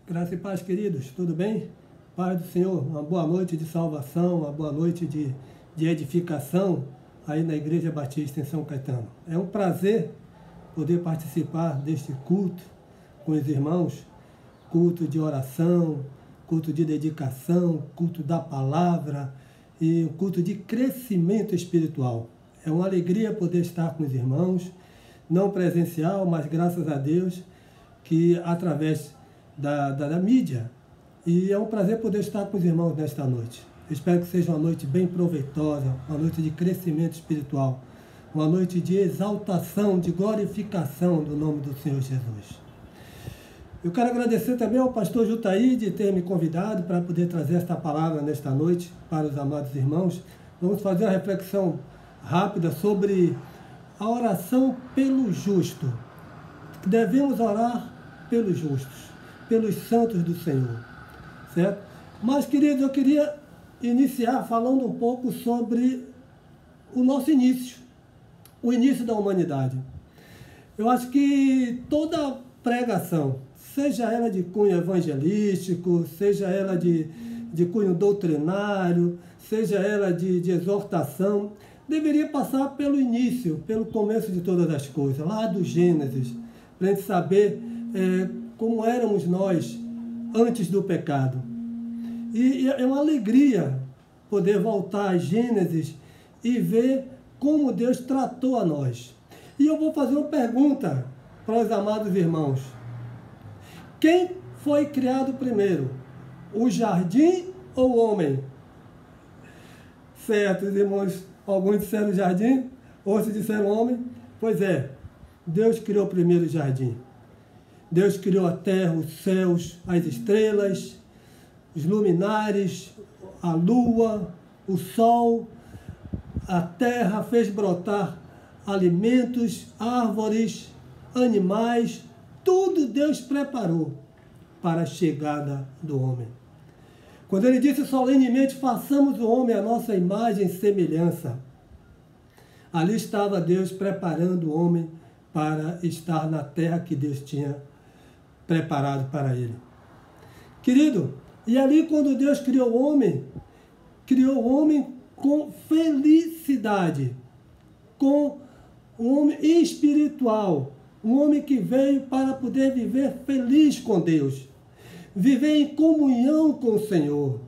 Graça e paz, queridos, tudo bem? Paz do Senhor, uma boa noite de salvação, uma boa noite de edificação aí na Igreja Batista em São Caetano. É um prazer poder participar deste culto com os irmãos, culto de oração, culto de dedicação, culto da palavra e culto de crescimento espiritual. É uma alegria poder estar com os irmãos, não presencial, mas graças a Deus que através da mídia, e é um prazer poder estar com os irmãos nesta noite. Eu espero que seja uma noite bem proveitosa, uma noite de crescimento espiritual, uma noite de exaltação, de glorificação do nome do Senhor Jesus. Eu quero agradecer também ao pastor Jutaí de ter me convidado para poder trazer esta palavra nesta noite para os amados irmãos. Vamos fazer uma reflexão rápida sobre a oração pelo justo. Devemos orar pelos justos, pelos santos do Senhor, certo? Mas, queridos, eu queria iniciar falando um pouco sobre o nosso início, o início da humanidade. Eu acho que toda pregação, seja ela de cunho evangelístico, seja ela de cunho doutrinário, seja ela de exortação, deveria passar pelo início, pelo começo de todas as coisas, lá do Gênesis, para a gente saber como éramos nós antes do pecado. E é uma alegria poder voltar a Gênesis e ver como Deus tratou a nós. E eu vou fazer uma pergunta para os amados irmãos. Quem foi criado primeiro? O jardim ou o homem? Certo, irmãos, alguns disseram jardim, outros disseram homem. Pois é, Deus criou primeiro o jardim. Deus criou a terra, os céus, as estrelas, os luminares, a lua, o sol, a terra, fez brotar alimentos, árvores, animais, tudo Deus preparou para a chegada do homem. Quando ele disse solenemente, façamos o homem à nossa imagem e semelhança, ali estava Deus preparando o homem para estar na terra que Deus tinha preparado para ele. Querido, e ali quando Deus criou o homem com felicidade, com um homem espiritual, um homem que veio para poder viver feliz com Deus, viver em comunhão com o Senhor,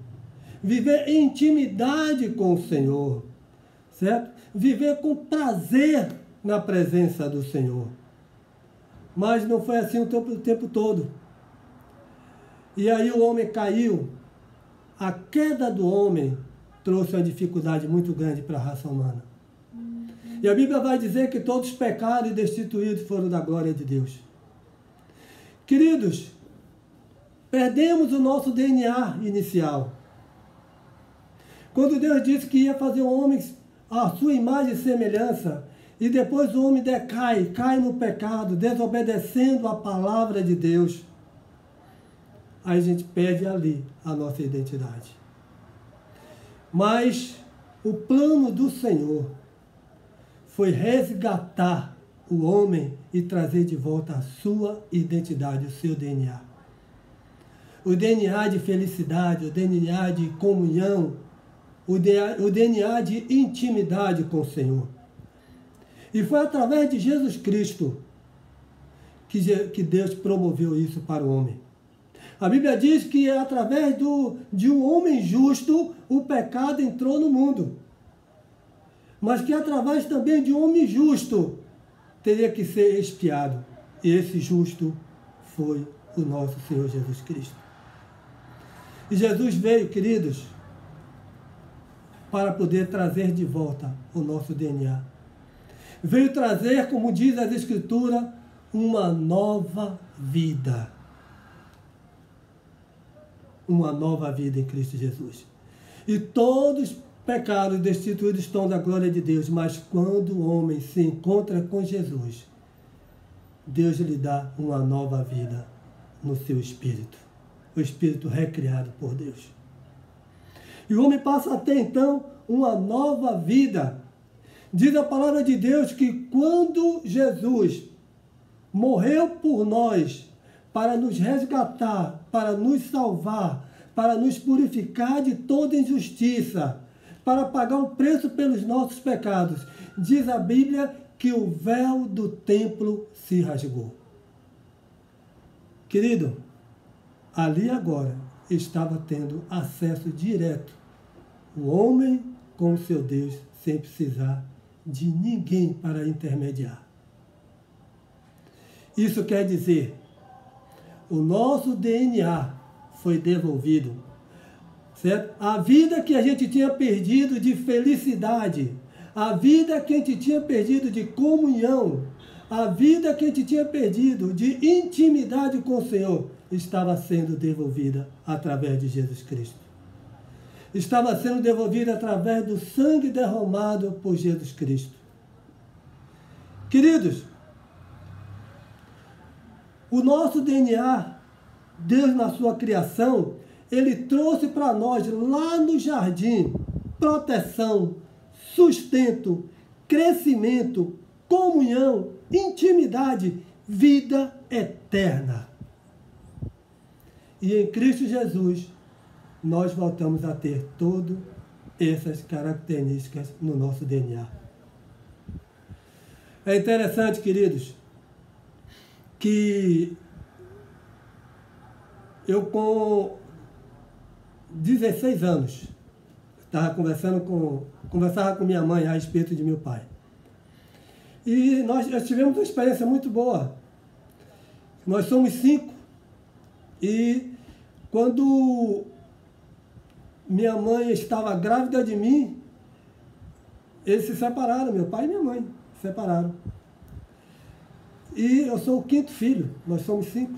viver em intimidade com o Senhor, certo? Viver com prazer na presença do Senhor. Mas não foi assim o tempo todo. E aí o homem caiu. A queda do homem trouxe uma dificuldade muito grande para a raça humana. E a Bíblia vai dizer que todos pecaram e destituídos foram da glória de Deus. Queridos, perdemos o nosso DNA inicial. Quando Deus disse que ia fazer o homem à sua imagem e semelhança, e depois o homem decai, cai no pecado, desobedecendo a palavra de Deus, aí a gente perde ali a nossa identidade. Mas o plano do Senhor foi resgatar o homem e trazer de volta a sua identidade, o seu DNA. O DNA de felicidade, o DNA de comunhão, o DNA de intimidade com o Senhor. E foi através de Jesus Cristo que Deus promoveu isso para o homem. A Bíblia diz que através de um homem justo, o pecado entrou no mundo. Mas que através também de um homem justo, teria que ser expiado. E esse justo foi o nosso Senhor Jesus Cristo. E Jesus veio, queridos, para poder trazer de volta o nosso DNA. Veio trazer, como diz as Escrituras, uma nova vida. Uma nova vida em Cristo Jesus. E todos pecados destituídos estão da glória de Deus, mas quando o homem se encontra com Jesus, Deus lhe dá uma nova vida no seu espírito. O espírito recriado por Deus. E o homem passa a ter então uma nova vida. Diz a palavra de Deus que quando Jesus morreu por nós, para nos resgatar, para nos salvar, para nos purificar de toda injustiça, para pagar o preço pelos nossos pecados. Diz a Bíblia que o véu do templo se rasgou. Querido, ali agora estava tendo acesso direto o homem com o seu Deus, sem precisar de ninguém para intermediar. Isso quer dizer, o nosso DNA foi devolvido, certo? A vida que a gente tinha perdido de felicidade, a vida que a gente tinha perdido de comunhão, a vida que a gente tinha perdido de intimidade com o Senhor, estava sendo devolvida através de Jesus Cristo. Estava sendo devolvida através do sangue derramado por Jesus Cristo. Queridos, o nosso DNA, Deus na sua criação, Ele trouxe para nós lá no jardim proteção, sustento, crescimento, comunhão, intimidade, vida eterna. E em Cristo Jesus, nós voltamos a ter todas essas características no nosso DNA. É interessante, queridos, que eu com 16 anos conversava com minha mãe a respeito de meu pai. E nós tivemos uma experiência muito boa. Nós somos 5 e quando minha mãe estava grávida de mim, eles se separaram, meu pai e minha mãe se separaram. E eu sou o 5º filho, nós somos 5.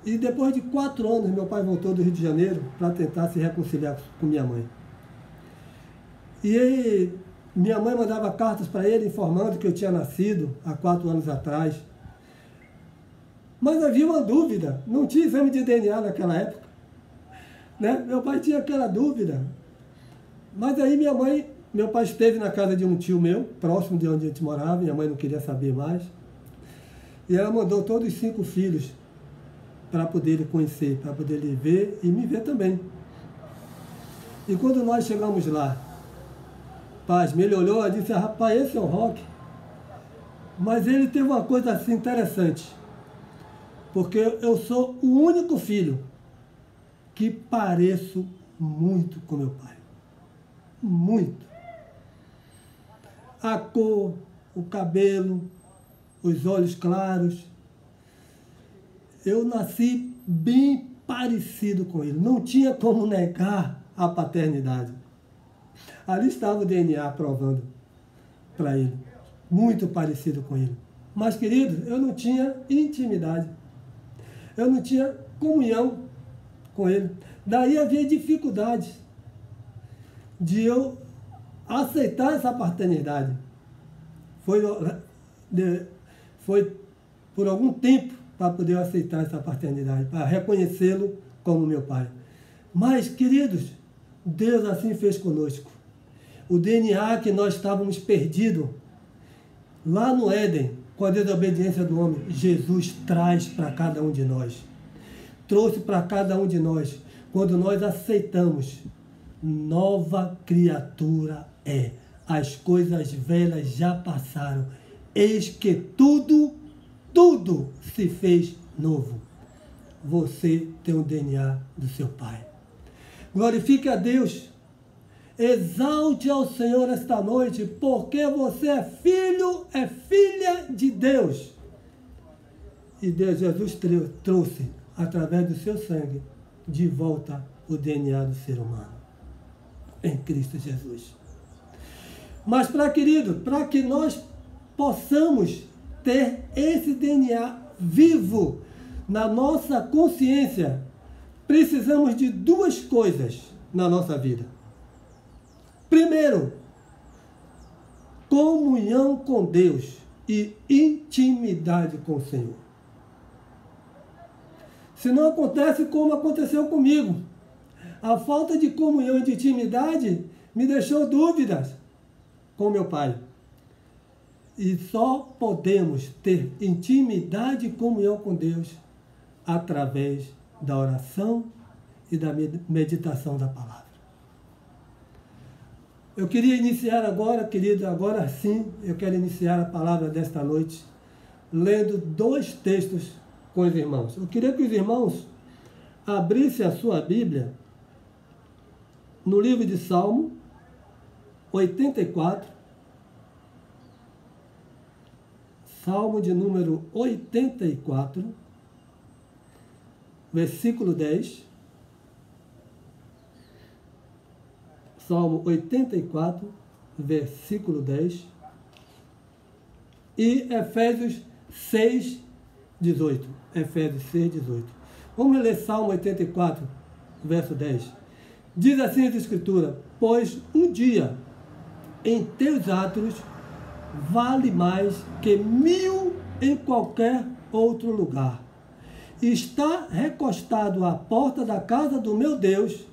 E depois de 4 anos, meu pai voltou do Rio de Janeiro para tentar se reconciliar com minha mãe. E aí, minha mãe mandava cartas para ele informando que eu tinha nascido há 4 anos atrás. Mas havia uma dúvida, não tinha exame de DNA naquela época. Né? Meu pai tinha aquela dúvida. Mas aí meu pai esteve na casa de um tio meu, próximo de onde a gente morava, minha mãe não queria saber mais. E ela mandou todos os 5 filhos para poder ele conhecer, para poder ele ver e me ver também. E quando nós chegamos lá, pasme, ele olhou e disse, rapaz, esse é o Roque. Mas ele teve uma coisa assim interessante, porque eu sou o único filho que pareço muito com meu pai. Muito. A cor, o cabelo, os olhos claros. Eu nasci bem parecido com ele. Não tinha como negar a paternidade. Ali estava o DNA provando para ele. Muito parecido com ele. Mas, querido, eu não tinha intimidade. Eu não tinha comunhão com ele. Daí havia dificuldade de eu aceitar essa paternidade. Foi por algum tempo para poder aceitar essa paternidade, para reconhecê-lo como meu pai. Mas, queridos, Deus assim fez conosco. O DNA que nós estávamos perdidos lá no Éden, com a desobediência do homem, Jesus traz para cada um de nós. Trouxe para cada um de nós. Quando nós aceitamos, nova criatura é. As coisas velhas já passaram. Eis que tudo se fez novo. Você tem o DNA do seu Pai. Glorifique a Deus. Exalte ao Senhor esta noite, porque você é filho, é filha de Deus. E Deus, Jesus trouxe, através do seu sangue, de volta o DNA do ser humano. Em Cristo Jesus. Mas, para que nós possamos ter esse DNA vivo na nossa consciência, precisamos de 2 coisas na nossa vida. Primeiro, comunhão com Deus e intimidade com o Senhor. Se não acontece como aconteceu comigo, a falta de comunhão e de intimidade me deixou dúvidas com meu pai. E só podemos ter intimidade e comunhão com Deus através da oração e da meditação da palavra. Eu queria iniciar agora, querido, agora sim, eu quero iniciar a palavra desta noite, lendo 2 textos com os irmãos. Eu queria que os irmãos abrissem a sua Bíblia no livro de Salmo 84, Salmo de número 84, versículo 10. Salmo 84, versículo 10. E Efésios 6, 18. Efésios 6, 18. Vamos ler Salmo 84, verso 10. Diz assim a Escritura: pois um dia em teus átrios vale mais que 1000 em qualquer outro lugar. Estar recostado à porta da casa do meu Deus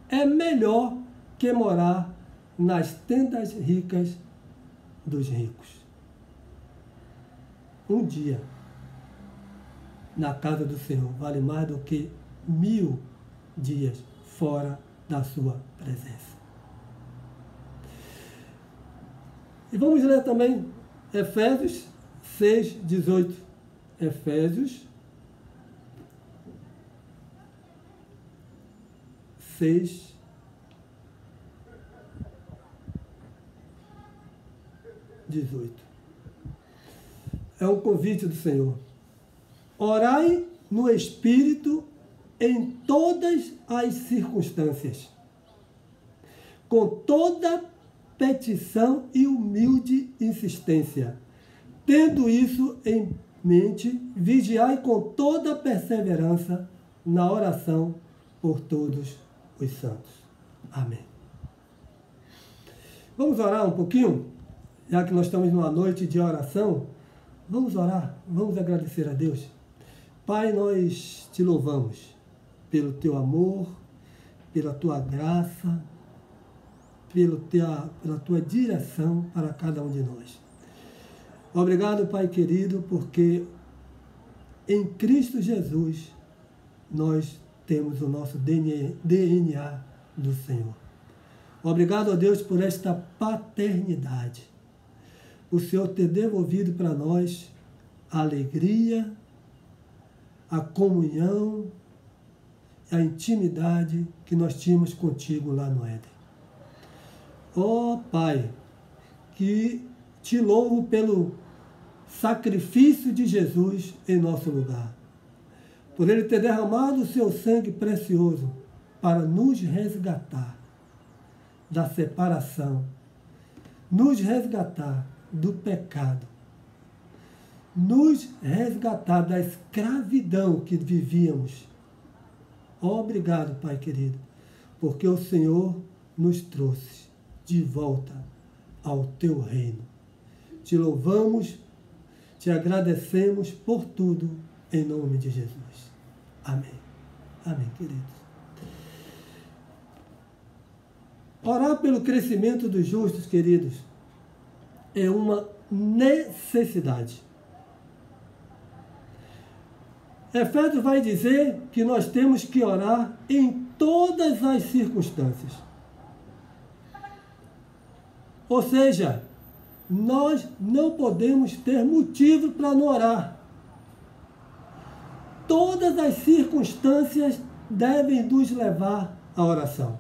é melhor que morar nas tendas ricas dos ricos. Um dia na casa do Senhor vale mais do que 1000 dias fora da sua presença. E vamos ler também Efésios 6, 18. Efésios 6, 18. É um convite do Senhor. Orai no Espírito em todas as circunstâncias, com toda petição e humilde insistência. Tendo isso em mente, vigiai com toda perseverança na oração por todos os santos. Amém. Vamos orar um pouquinho? Já que nós estamos numa noite de oração, vamos orar, vamos agradecer a Deus. Pai, nós te louvamos pelo teu amor, pela tua graça, pela tua direção para cada um de nós. Obrigado, Pai querido, porque em Cristo Jesus nós temos o nosso DNA do Senhor. Obrigado a Deus por esta paternidade. O Senhor ter devolvido para nós a alegria, a comunhão, a intimidade que nós tínhamos contigo lá no Éden. Ó Pai, que te louvo pelo sacrifício de Jesus em nosso lugar, por Ele ter derramado o seu sangue precioso para nos resgatar da separação, nos resgatar do pecado, nos resgatar da escravidão que vivíamos. Obrigado, Pai querido, porque o Senhor nos trouxe de volta ao teu reino. Te louvamos, te agradecemos por tudo, em nome de Jesus. Amém. Amém, queridos. Orar pelo crescimento dos justos, queridos, é uma necessidade. Efésios vai dizer que nós temos que orar em todas as circunstâncias. Ou seja, nós não podemos ter motivo para não orar. Todas as circunstâncias devem nos levar à oração.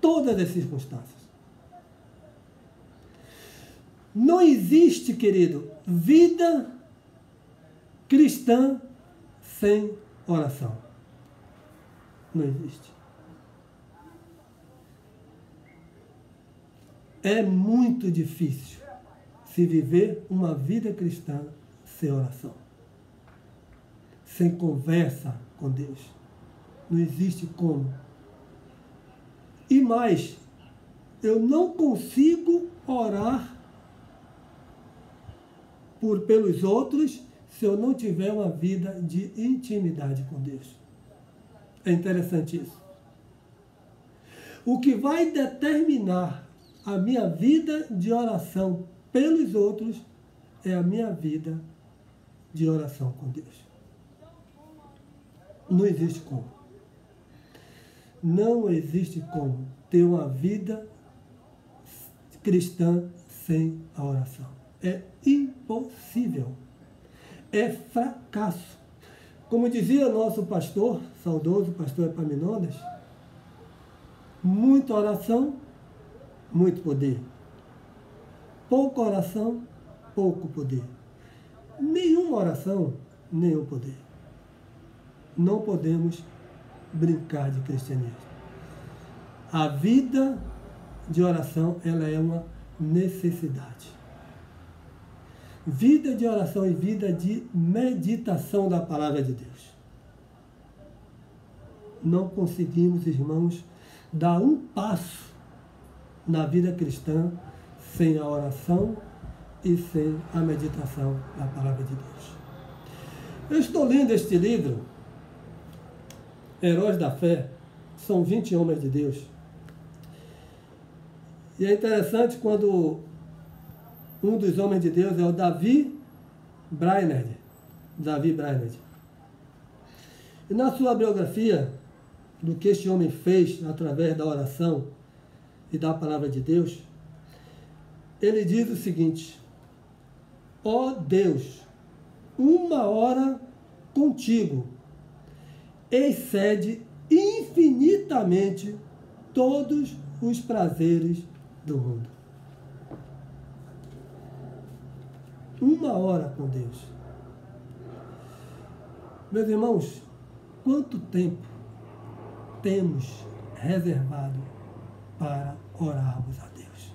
Todas as circunstâncias. Não existe, querido, vida cristã sem oração. Não existe. É muito difícil se viver uma vida cristã sem oração, sem conversa com Deus. Não existe como. E mais, eu não consigo orar pelos outros se eu não tiver uma vida de intimidade com Deus. É interessante isso. O que vai determinar a minha vida de oração pelos outros é a minha vida de oração com Deus. Não existe como. Não existe como ter uma vida cristã sem a oração. É impossível. É fracasso. Como dizia nosso pastor, saudoso pastor Epaminondas, muita oração, muito poder. Pouca oração, pouco poder. Nenhuma oração, nenhum poder. Não podemos brincar de cristianismo. A vida de oração, ela é uma necessidade. Vida de oração e vida de meditação da palavra de Deus. Não conseguimos, irmãos, dar um passo na vida cristã sem a oração e sem a meditação da palavra de Deus. Eu estou lendo este livro, Heróis da Fé, são 20 homens de Deus. E é interessante quando um dos homens de Deus é o Davi Brainerd. E na sua biografia, do que este homem fez através da oração e da palavra de Deus, ele diz o seguinte: ó Deus, 1 hora contigo excede infinitamente todos os prazeres do mundo. 1 hora com Deus. Meus irmãos, quanto tempo temos reservado para orarmos a Deus?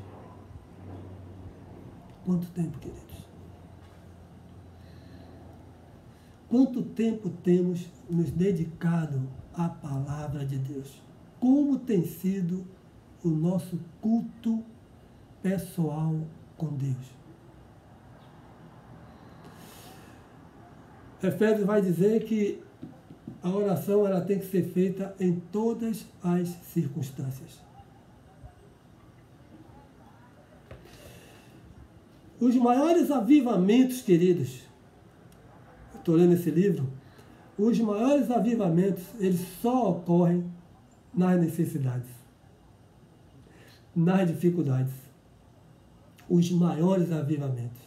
Quanto tempo, queridos? Quanto tempo temos nos dedicado à palavra de Deus? Como tem sido o nosso culto pessoal com Deus? Efésios vai dizer que a oração ela tem que ser feita em todas as circunstâncias. Os maiores avivamentos, queridos, estou lendo esse livro, os maiores avivamentos, eles só ocorrem nas necessidades, nas dificuldades. Os maiores avivamentos,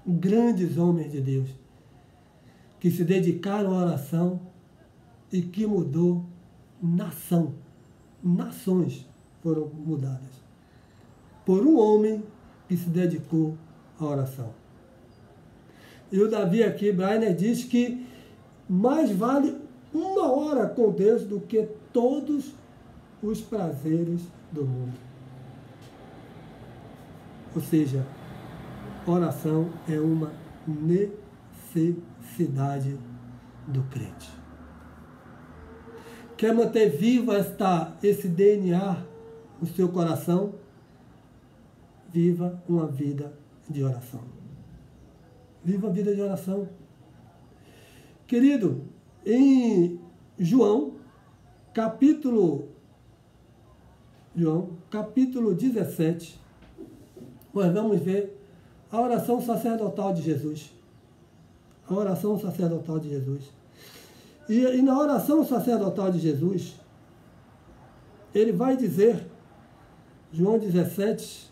grandes homens de Deus, que se dedicaram à oração e que mudou nação. Nações foram mudadas por um homem que se dedicou à oração. E o Davi aqui, Brainer, diz que mais vale 1 hora com Deus do que todos os prazeres do mundo. Ou seja, oração é uma necessidade do crente. Quer manter viva esse DNA no seu coração? Viva uma vida de oração. Viva a vida de oração. Querido, em João, capítulo 17, nós vamos ver a oração sacerdotal de Jesus. A oração sacerdotal de Jesus. E na oração sacerdotal de Jesus, ele vai dizer, João 17,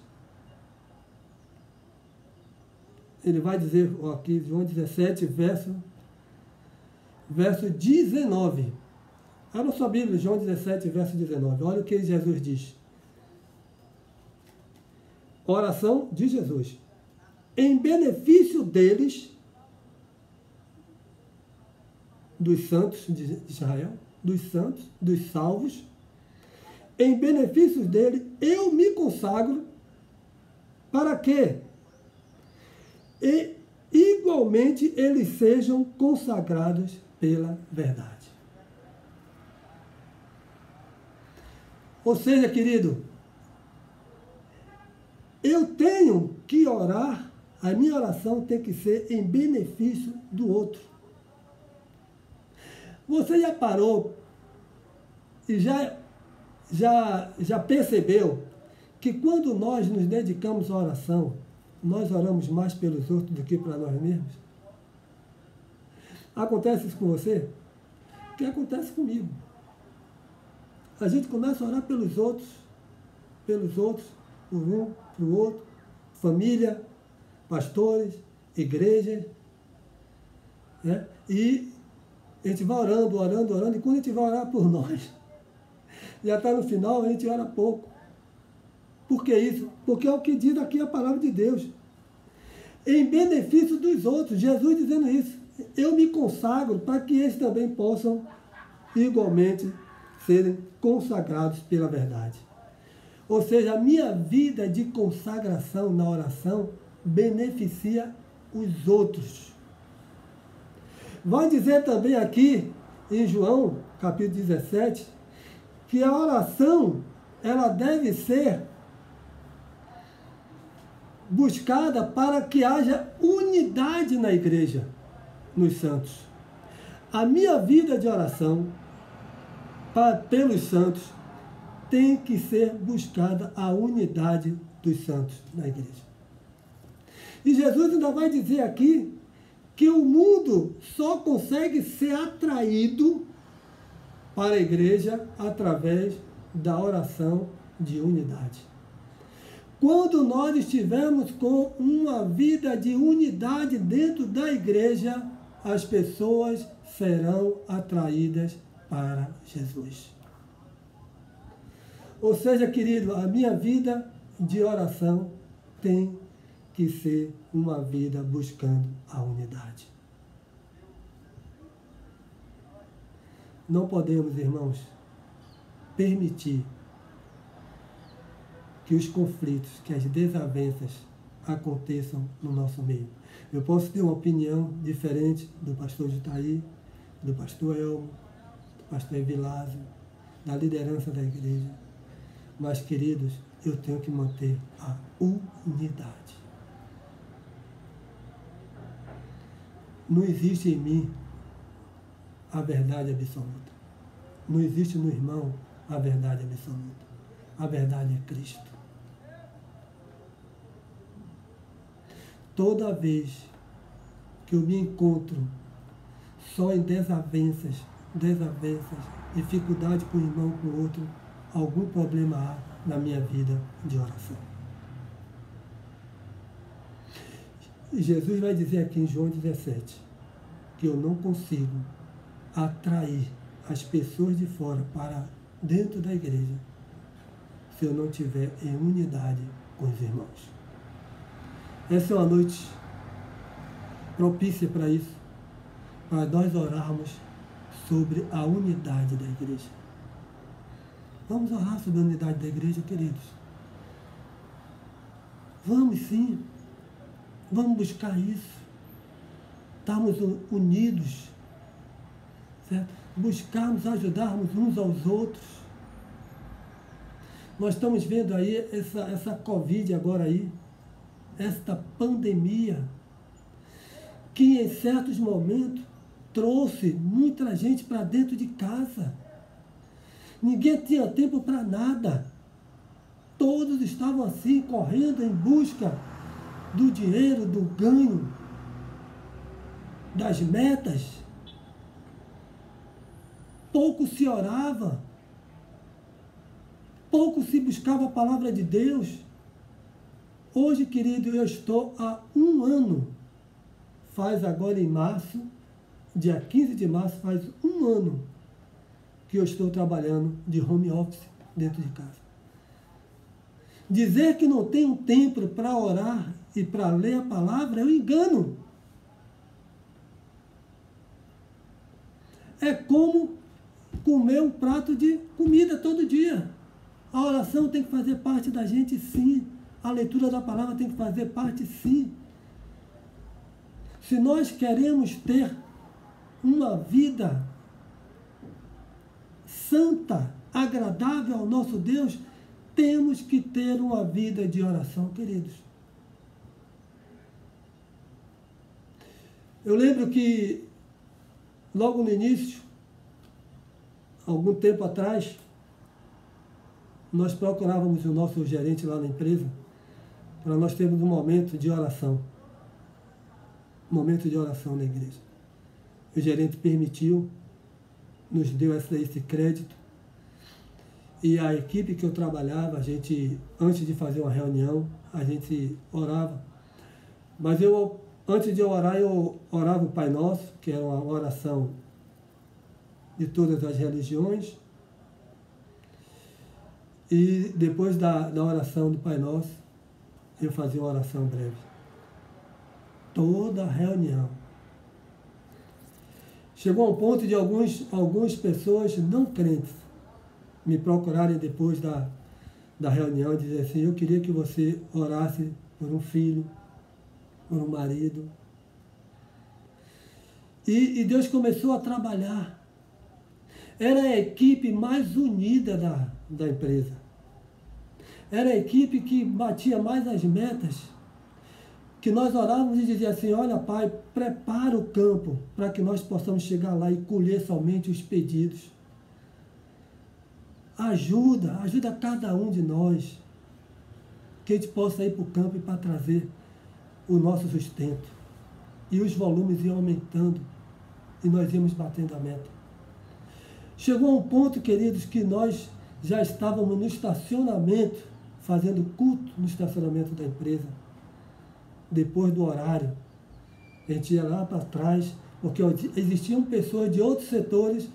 ele vai dizer aqui, João 17, verso 19. Abra sua Bíblia, João 17, verso 19. Olha o que Jesus diz. Oração de Jesus. Em benefício deles, dos santos de Israel, dos santos, dos salvos, em benefício dele, eu me consagro para que igualmente eles sejam consagrados pela verdade. Ou seja, querido, eu tenho que orar, a minha oração tem que ser em benefício do outro. Você já parou e já já percebeu que quando nós nos dedicamos à oração, nós oramos mais pelos outros do que para nós mesmos? Acontece isso com você? O que acontece comigo? A gente começa a orar pelos outros, por um, para o outro, família, pastores, igrejas, né? E a gente vai orando, e quando a gente vai orar por nós, já está no final, a gente ora pouco. Por que isso? Porque é o que diz aqui a palavra de Deus. Em benefício dos outros, Jesus dizendo isso. Eu me consagro para que eles também possam igualmente serem consagrados pela verdade. Ou seja, a minha vida de consagração na oração beneficia os outros. Vai dizer também aqui em João, capítulo 17, que a oração ela deve ser buscada para que haja unidade na igreja, nos santos. A minha vida de oração pelos santos tem que ser buscada a unidade dos santos na igreja. E Jesus ainda vai dizer aqui que o mundo só consegue ser atraído para a igreja através da oração de unidade. Quando nós estivermos com uma vida de unidade dentro da igreja, as pessoas serão atraídas para Jesus. Ou seja, querido, a minha vida de oração tem que ser uma vida buscando a unidade. Não podemos, irmãos, permitir que os conflitos, que as desavenças aconteçam no nosso meio. Eu posso ter uma opinião diferente do pastor Jutaí, do pastor Elmo, do pastor Evilásio, da liderança da igreja. Mas, queridos, eu tenho que manter a unidade. Não existe em mim a verdade absoluta. Não existe no irmão a verdade absoluta. A verdade é Cristo. Toda vez que eu me encontro só em desavenças, dificuldade com o irmão, com o outro, algum problema há na minha vida de oração. E Jesus vai dizer aqui em João 17 que eu não consigo atrair as pessoas de fora para dentro da igreja se eu não estiver em unidade com os irmãos. Essa é uma noite propícia para isso, para nós orarmos sobre a unidade da igreja. Vamos orar sobre a unidade da igreja, queridos. Vamos sim. Vamos buscar isso. Estarmos unidos. Certo? Buscarmos, ajudarmos uns aos outros. Nós estamos vendo aí essa Covid agora aí, esta pandemia, que em certos momentos trouxe muita gente para dentro de casa. Ninguém tinha tempo para nada. Todos estavam assim, correndo em busca do dinheiro, do ganho, das metas. Pouco se orava, pouco se buscava a palavra de Deus. Hoje, querido, eu estou há 1 ano, faz agora em março, dia 15 de março, faz 1 ano que eu estou trabalhando de home office dentro de casa. Dizer que não tenho tempo para orar e para ler a palavra é um engano. É como comer um prato de comida todo dia. A oração tem que fazer parte da gente, sim. A leitura da palavra tem que fazer parte, sim. Se nós queremos ter uma vida santa, agradável ao nosso Deus, temos que ter uma vida de oração, queridos. Eu lembro que, logo no início, algum tempo atrás, nós procurávamos o nosso gerente lá na empresa para nós termos um momento de oração. Um momento de oração na igreja. O gerente permitiu, nos deu esse crédito. E a equipe que eu trabalhava, a gente, antes de fazer uma reunião, a gente orava. Mas antes de eu orar, eu orava o Pai Nosso, que era uma oração de todas as religiões. E depois da oração do Pai Nosso, eu fazia uma oração breve. Toda reunião. Chegou a um ponto de algumas pessoas não crentes me procurarem depois da reunião e dizer assim, eu queria que você orasse por um filho, por um marido. E Deus começou a trabalhar. Era a equipe mais unida da empresa. Era a equipe que batia mais as metas. Que nós orávamos e dizia assim, olha Pai, prepara o campo para que nós possamos chegar lá e colher somente os pedidos. Ajuda cada um de nós, que a gente possa ir para o campo e para trazer o nosso sustento. E os volumes iam aumentando e nós íamos batendo a meta. Chegou a um ponto, queridos, que nós já estávamos no estacionamento, fazendo culto no estacionamento da empresa. Depois do horário, a gente ia lá para trás, porque existiam pessoas de outros setores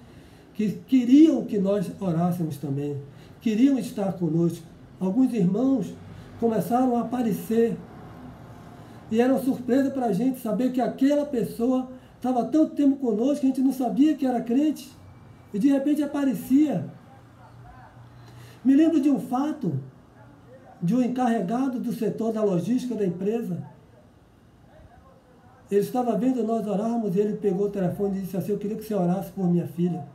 que queriam que nós orássemos também, queriam estar conosco. Alguns irmãos começaram a aparecer e era uma surpresa para a gente saber que aquela pessoa estava há tanto tempo conosco que a gente não sabia que era crente e de repente aparecia. Me lembro de um fato de um encarregado do setor da logística da empresa. Ele estava vendo nós orarmos e ele pegou o telefone e disse assim, eu queria que você orasse por minha filha.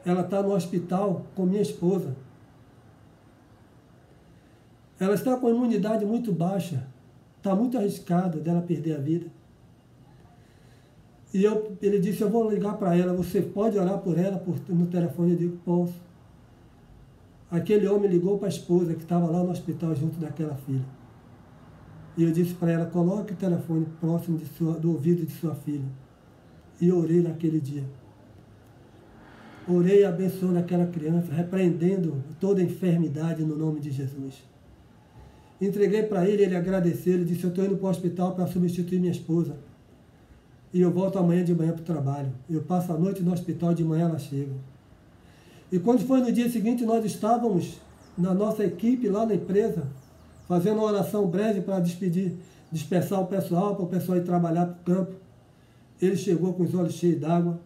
Ela está no hospital com minha esposa. Ela está com imunidade muito baixa. Está muito arriscado dela perder a vida. E ele disse, eu vou ligar para ela, você pode orar por ela no telefone? Eu digo, posso. Aquele homem ligou para a esposa que estava lá no hospital junto daquela filha. E eu disse para ela, coloque o telefone próximo do ouvido de sua filha. E orei naquele dia. Orei abençoando aquela criança, repreendendo toda enfermidade no nome de Jesus. Entreguei para ele, ele agradeceu, ele disse, eu estou indo para o hospital para substituir minha esposa. E eu volto amanhã de manhã para o trabalho. Eu passo a noite no hospital, de manhã ela chega. E quando foi no dia seguinte, nós estávamos na nossa equipe lá na empresa, fazendo uma oração breve para dispersar o pessoal, para o pessoal ir trabalhar para o campo. Ele chegou com os olhos cheios d'água.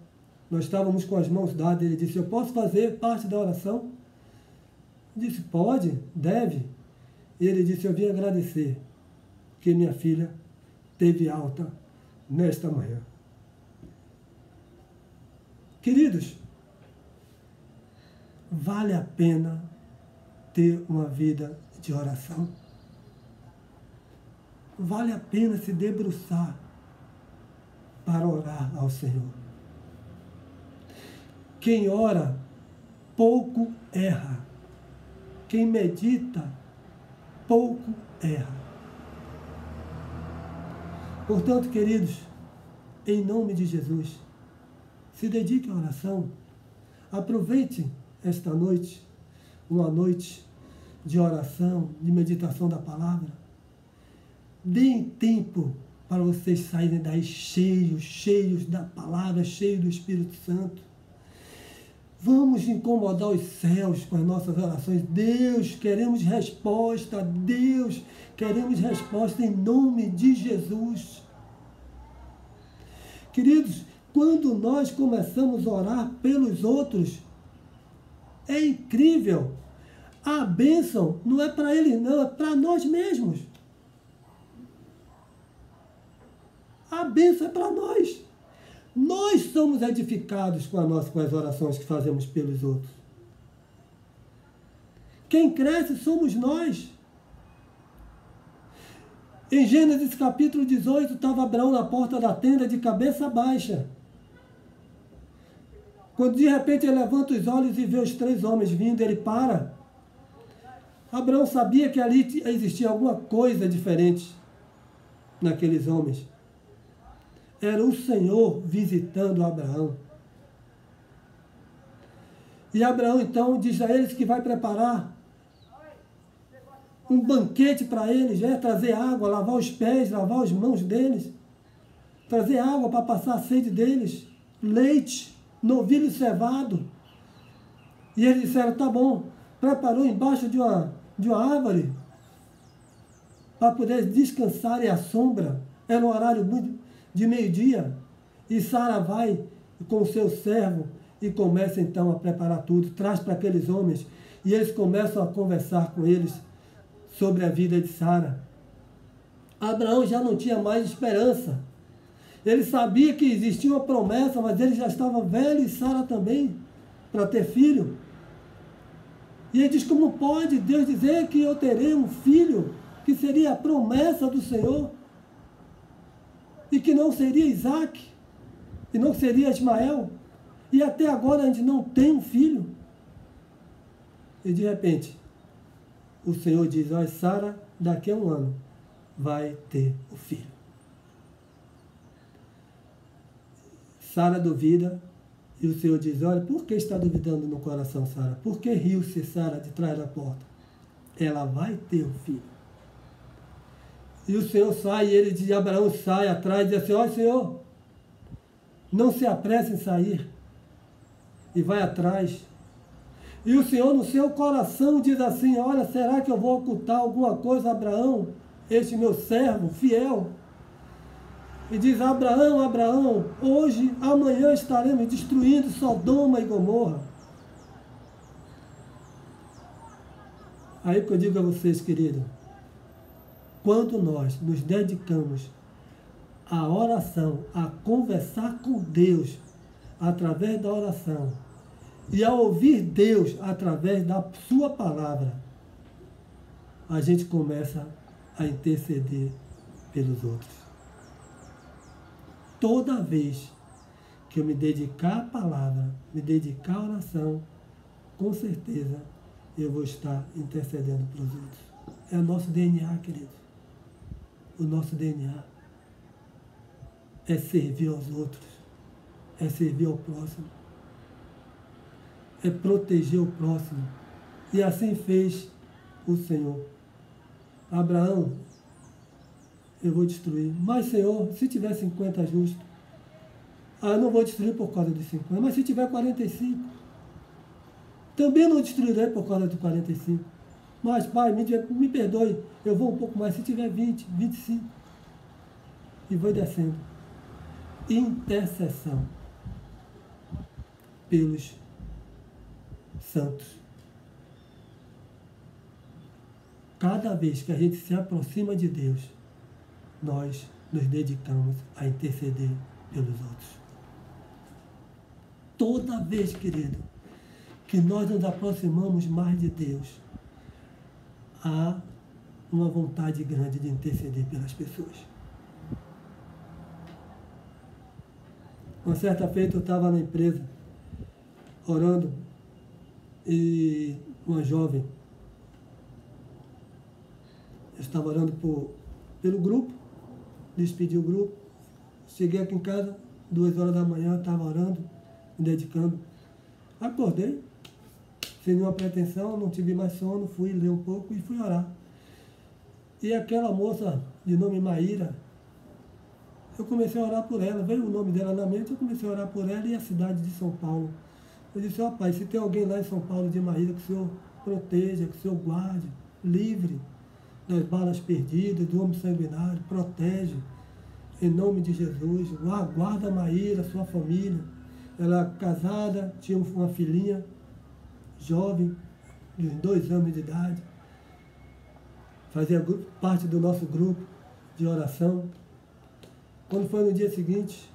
Nós estávamos com as mãos dadas. Ele disse, eu posso fazer parte da oração? Eu disse, pode, deve. E ele disse, eu vim agradecer que minha filha teve alta nesta manhã. Queridos, vale a pena ter uma vida de oração. Vale a pena se debruçar para orar ao Senhor. Quem ora, pouco erra. Quem medita, pouco erra. Portanto, queridos, em nome de Jesus, se dedique à oração. Aproveite esta noite, uma noite de oração, de meditação da palavra. Deem tempo para vocês saírem daí cheios da palavra, cheios do Espírito Santo. Vamos incomodar os céus com as nossas orações. Deus, queremos resposta. Deus, queremos resposta em nome de Jesus. Queridos, quando nós começamos a orar pelos outros, é incrível. A bênção não é para eles não, é para nós mesmos. A bênção é para nós. Nós somos edificados com as orações que fazemos pelos outros. Quem cresce somos nós. Em Gênesis capítulo 18, estava Abraão na porta da tenda de cabeça baixa. Quando de repente ele levanta os olhos e vê os 3 homens vindo, ele para. Abraão sabia que ali existia alguma coisa diferente naqueles homens. Era o Senhor visitando Abraão. E Abraão então diz a eles que vai preparar um banquete para eles, trazer água, lavar os pés, lavar as mãos deles, trazer água para passar a sede deles, leite, novilho cevado. E eles disseram, tá bom, preparou embaixo de uma árvore para poder descansar à sombra. Era um horário de meio-dia. E Sara vai com o seu servo e começa então a preparar tudo, traz para aqueles homens e eles começam a conversar com eles sobre a vida de Sara. Abraão já não tinha mais esperança. Ele sabia que existia uma promessa, mas ele já estava velho e Sara também, para ter filho. E ele diz, como pode Deus dizer que eu terei um filho, que seria a promessa do Senhor, e que não seria Isaac, e não seria Ismael, e até agora a gente não tem um filho. E de repente, o Senhor diz, olha, Sara, daqui a um ano, vai ter o filho. Sara duvida, e o Senhor diz, olha, por que está duvidando no coração, Sara? Por que riu-se Sara de trás da porta? Ela vai ter um filho. E o Senhor sai, e ele diz, Abraão sai atrás, e diz assim, olha, Senhor, não se apresse em sair. E vai atrás. E o Senhor no seu coração diz assim, olha, será que eu vou ocultar alguma coisa a Abraão, este meu servo fiel? E diz, Abraão, Abraão, hoje, amanhã estaremos destruindo Sodoma e Gomorra. Aí que eu digo a vocês, querido, quando nós nos dedicamos à oração, a conversar com Deus através da oração e a ouvir Deus através da sua palavra, a gente começa a interceder pelos outros. Toda vez que eu me dedicar à palavra, me dedicar à oração, com certeza eu vou estar intercedendo pelos outros. É o nosso DNA, querido. O nosso DNA é servir aos outros, é servir ao próximo, é proteger o próximo. E assim fez o Senhor. Abraão, eu vou destruir. Mas, Senhor, se tiver 50 justos, eu não vou destruir por causa de 50. Mas se tiver 45, também não destruirei por causa de 45. Mas, Pai, me perdoe, eu vou um pouco mais. Se tiver 20, 25. E vou descendo. Intercessão pelos santos. Cada vez que a gente se aproxima de Deus, nós nos dedicamos a interceder pelos outros. Toda vez, querido, que nós nos aproximamos mais de Deus, há uma vontade grande de interceder pelas pessoas. Uma certa feita eu estava na empresa, orando, e uma jovem, eu estava orando pelo grupo, despedi o grupo, cheguei aqui em casa, 2 horas da manhã, estava orando, me dedicando. Acordei, sem nenhuma pretensão, não tive mais sono, fui ler um pouco e fui orar. E aquela moça de nome Maíra, eu comecei a orar por ela, veio o nome dela na mente, eu comecei a orar por ela e a cidade de São Paulo. Eu disse, ó Pai, se tem alguém lá em São Paulo de Maíra, que o Senhor proteja, que o Senhor guarde, livre das balas perdidas, do homem sanguinário, protege, em nome de Jesus, guarda a Maíra, sua família. Ela casada, tinha uma filhinha, jovem, de 2 anos de idade, fazia parte do nosso grupo de oração. Quando foi no dia seguinte,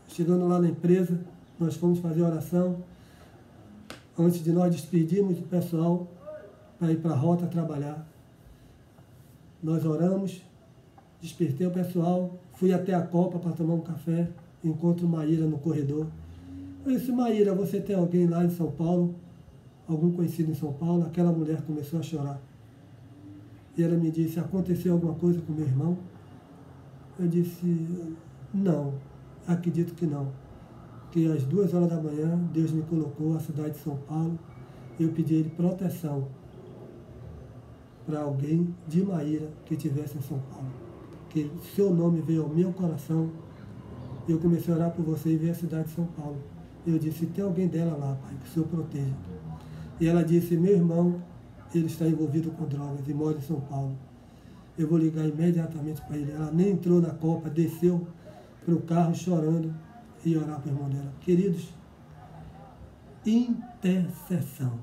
chegando lá na empresa, nós fomos fazer oração, antes de nós despedirmos do pessoal para ir para a rota trabalhar. Nós oramos, despertei o pessoal, fui até a Copa para tomar um café, encontro Maíra no corredor. Eu disse, Maíra, você tem alguém lá em São Paulo? algum conhecido em São Paulo, aquela mulher começou a chorar. E ela me disse, aconteceu alguma coisa com meu irmão? Eu disse, não, acredito que não. Que às 2 horas da manhã, Deus me colocou na cidade de São Paulo, eu pedi a Ele proteção para alguém de Maíra que estivesse em São Paulo. Que seu nome veio ao meu coração, eu comecei a orar por você e ver a cidade de São Paulo. Eu disse, tem alguém dela lá, Pai, que o Senhor proteja. E ela disse, meu irmão, ele está envolvido com drogas e mora em São Paulo. Eu vou ligar imediatamente para ele. Ela nem entrou na copa, desceu para o carro chorando e orar para o irmão dela. Queridos, intercessão.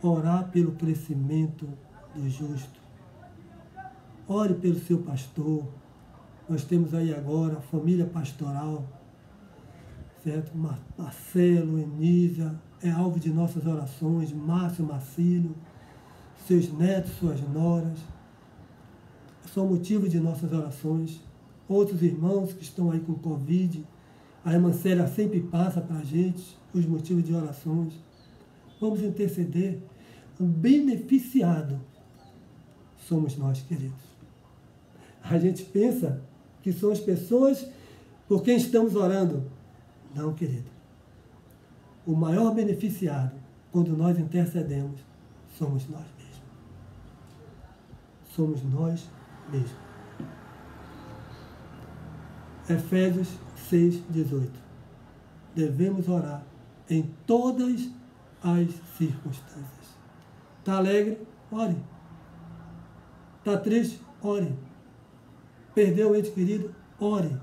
Orar pelo crescimento do justo. Ore pelo seu pastor. Nós temos aí agora a família pastoral, certo? Marcelo, Enísia, é alvo de nossas orações, Márcio, Marcílio, seus netos, suas noras, são motivo de nossas orações. Outros irmãos que estão aí com Covid, a irmã Célia sempre passa para a gente os motivos de orações. Vamos interceder. O beneficiado somos nós, queridos. A gente pensa que são as pessoas por quem estamos orando. Não, querido. O maior beneficiado, quando nós intercedemos, somos nós mesmos. Somos nós mesmos. Efésios 6:18. Devemos orar em todas as circunstâncias. Está alegre? Ore. Está triste? Ore. Perdeu o ente querido? Ore.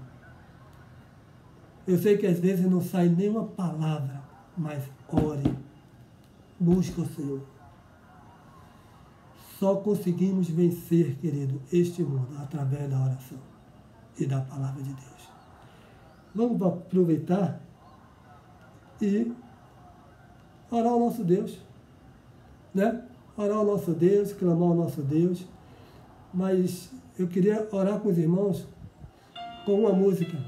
Eu sei que às vezes não sai nenhuma palavra, mas ore. Busque o Senhor. Só conseguimos vencer, querido, este mundo através da oração e da palavra de Deus. Vamos aproveitar e orar ao nosso Deus, né? Orar ao nosso Deus, clamar ao nosso Deus. Mas eu queria orar com os irmãos com uma música.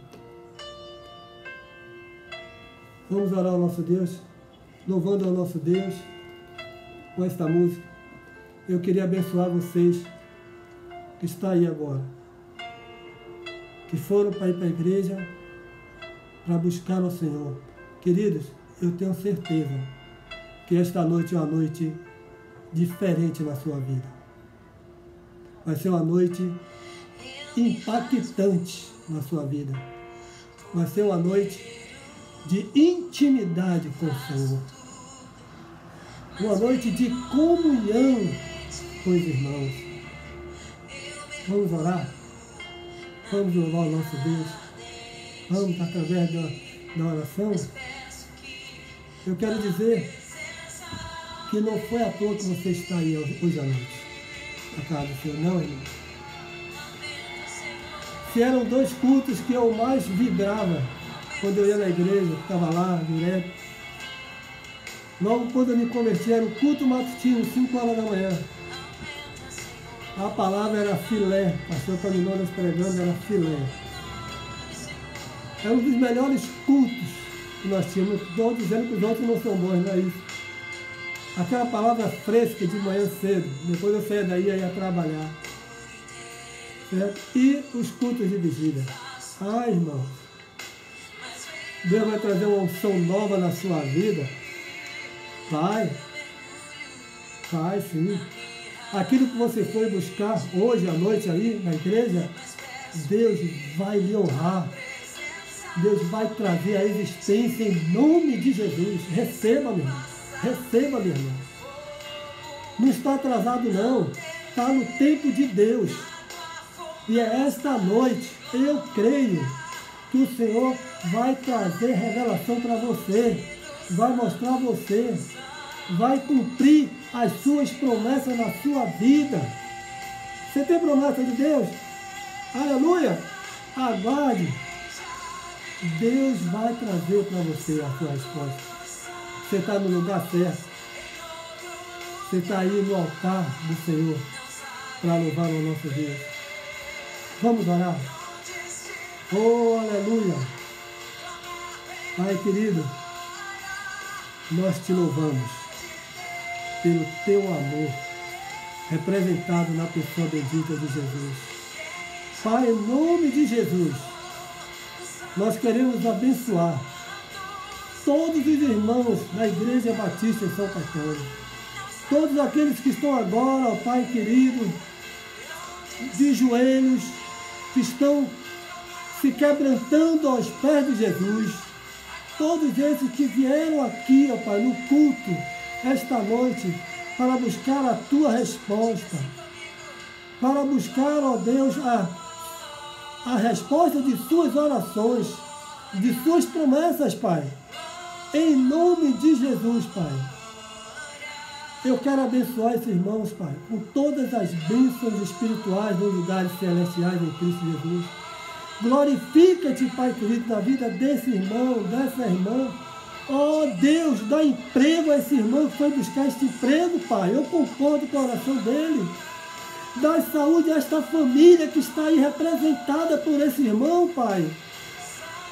Vamos orar ao nosso Deus, louvando ao nosso Deus com esta música. Eu queria abençoar vocês que estão aí agora, que foram para ir para a igreja para buscar o Senhor. Queridos, eu tenho certeza que esta noite é uma noite diferente na sua vida. Vai ser uma noite impactante na sua vida. Vai ser uma noite de intimidade com o Senhor. Uma noite de comunhão com os irmãos. Vamos orar? Vamos louvar o nosso Deus? Vamos, através da oração? Eu quero dizer que não foi à toa que você está aí hoje à noite. A casa do Senhor, não, irmão. Se eram 2 cultos que eu mais vibrava quando eu ia na igreja, ficava lá direto. Logo quando eu me converti, era o culto matutino, 5 horas da manhã. A palavra era filé, o pastor Paminondas pregando era filé. Era um dos melhores cultos que nós tínhamos. Estou dizendo que os outros não são bons, não é isso. Aquela palavra fresca de manhã cedo, depois eu saía daí e ia trabalhar. Certo? E os cultos de vigília. Ah, irmão, Deus vai trazer uma unção nova na sua vida. Vai sim. Aquilo que você foi buscar hoje à noite aí na igreja, Deus vai lhe honrar. Deus vai trazer a existência em nome de Jesus. Receba, meu irmão. Receba, meu irmão. Não está atrasado, não. Está no tempo de Deus. E é esta noite, eu creio, que o Senhor vai trazer revelação para você. Vai mostrar a você. Vai cumprir as suas promessas na sua vida. Você tem promessa de Deus? Aleluia! Aguarde. Deus vai trazer para você a sua resposta. Você está no lugar certo. Você está aí no altar do Senhor para louvar o nosso Deus. Vamos orar. Oh, aleluia. Pai querido, nós te louvamos. pelo teu amor, representado na pessoa bendita de Jesus. Pai, em nome de Jesus, nós queremos abençoar todos os irmãos da Igreja Batista em São Caetano, todos aqueles que estão agora, ó Pai querido, de joelhos, que estão se quebrantando aos pés de Jesus, todos esses que vieram aqui, ó Pai, no culto, esta noite, para buscar a Tua resposta, para buscar, ó Deus, a resposta de Suas orações, de Suas promessas, Pai. Em nome de Jesus, Pai. Eu quero abençoar esses irmãos, Pai, com todas as bênçãos espirituais nos lugares celestiais em Cristo Jesus. Glorifica-te, Pai querido, na vida desse irmão, dessa irmã. Oh, Deus, dá emprego a esse irmão que foi buscar este emprego, Pai. Eu concordo com a oração dele. Dá saúde a esta família que está aí representada por esse irmão, Pai.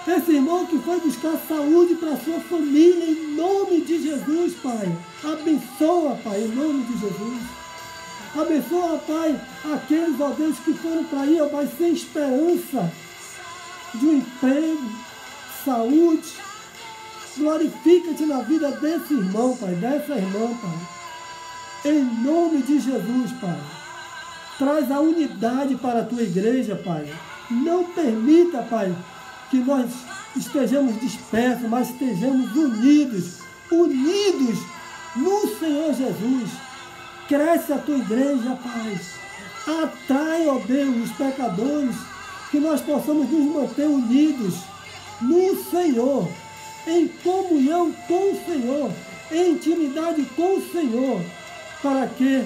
Esse irmão que foi buscar saúde para a sua família, em nome de Jesus, Pai. Abençoa, Pai, em nome de Jesus. Abençoa, Pai, aqueles, ó Deus, que foram para aí, ó Pai, sem esperança de um emprego, saúde. Glorifica-te na vida desse irmão, Pai, dessa irmã, Pai. Em nome de Jesus, Pai. Traz a unidade para a Tua igreja, Pai. Não permita, Pai, que nós estejamos dispersos, mas estejamos unidos no Senhor Jesus. Cresce a Tua igreja, Pai. Atrai, ó Deus, os pecadores, que nós possamos nos manter unidos no Senhor, em comunhão com o Senhor, em intimidade com o Senhor, para que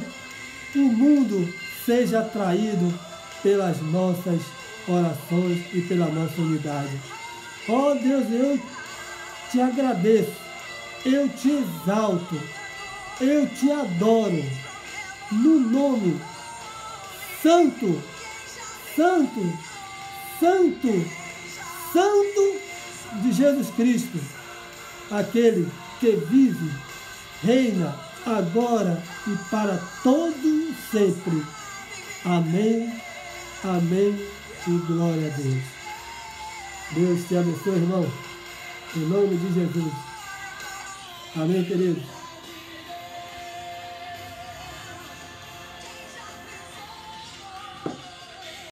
o mundo seja atraído pelas nossas orações e pela nossa unidade. Ó Deus, eu te agradeço, eu te exalto, eu te adoro, no nome santo, santo, santo, santo de Jesus Cristo, aquele que vive, reina, agora e para todo sempre. Amém, amém e glória a Deus. Deus te abençoe, irmão, em nome de Jesus. Amém, queridos.